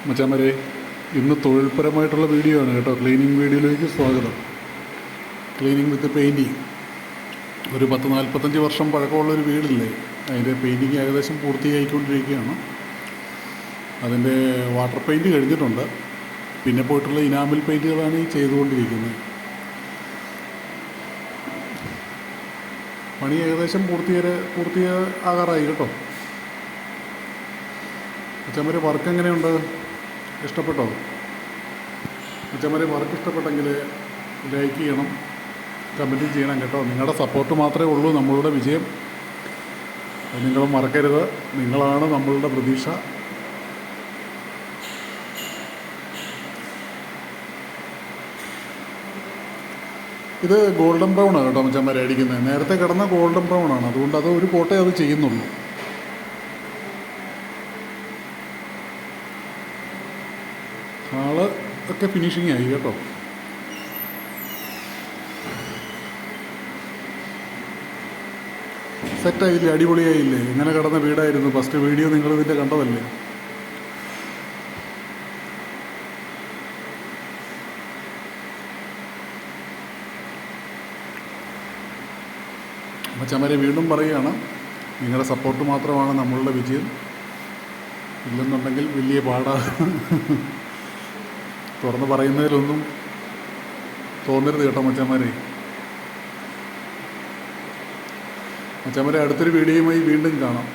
മച്ചാന്മാരെ, ഇന്ന് തൊഴിൽപരമായിട്ടുള്ള വീഡിയോ ആണ് കേട്ടോ. ക്ലീനിങ് വീഡിയോയിലേക്ക് സ്വാഗതം. ക്ലീനിങ് വിത്ത് പെയിൻറ്റിങ്. ഒരു 40-45 വർഷം പഴക്കമുള്ളൊരു വീടില്ലേ, അതിൻ്റെ പെയിൻറ്റിങ് ഏകദേശം പൂർത്തിയായിക്കൊണ്ടിരിക്കുകയാണ്. അതിൻ്റെ വാട്ടർ പെയിൻറ്റ് കഴിഞ്ഞിട്ടുണ്ട്. പിന്നെ പോയിട്ടുള്ള ഇനാമിൽ പെയിൻറ്റുകളാണ് ഈ ചെയ്തുകൊണ്ടിരിക്കുന്നത്. പണി ഏകദേശം പൂർത്തിയാകാറായി കേട്ടോ. മച്ചാന്മാരെ, വർക്ക് എങ്ങനെയുണ്ട്? ഇഷ്ടപ്പെട്ടോ? മച്ചാന്മാരെ, വർക്ക് ഇഷ്ടപ്പെട്ടെങ്കിൽ ലൈക്ക് ചെയ്യണം, കമൻറ്റും ചെയ്യണം കേട്ടോ. നിങ്ങളുടെ സപ്പോർട്ട് മാത്രമേ ഉള്ളൂ നമ്മളുടെ വിജയം. അത് നിങ്ങൾ മറക്കരുത്. നിങ്ങളാണ് നമ്മളുടെ പ്രതീക്ഷ. ഇത് ഗോൾഡൻ ബ്രൗൺ ആണ് കേട്ടോ മച്ചാന്മാരെ അടിക്കുന്നത്. നേരത്തെ കിടന്ന ഗോൾഡൻ ബ്രൗൺ ആണ്, അതുകൊണ്ട് അത് ഒരു കോട്ടേ അത് ചെയ്യുന്നുള്ളൂ. ആള് ഒക്കെ ഫിനിഷിങ് ആയി കേട്ടോ. സെറ്റായില്ലേ? അടിപൊളിയായില്ലേ? എങ്ങനെ കിടന്ന വീടായിരുന്നു. ഫസ്റ്റ് വീഡിയോ നിങ്ങൾ ഇതിൻ്റെ കണ്ടതല്ലേ. മച്ചാന്മാരെ, വീണ്ടും പറയുകയാണ്, നിങ്ങളുടെ സപ്പോർട്ട് മാത്രമാണ് നമ്മളുടെ വിജയം. ഇല്ലെന്നുണ്ടെങ്കിൽ വലിയ പാടാണ്. തുറന്ന് പറയുന്നതിലൊന്നും തോന്നരുത് കേട്ടോ മച്ചാന്മാരെ. മച്ചാന്മാരെ, അടുത്തൊരു വീഡിയോയുമായി വീണ്ടും കാണാം.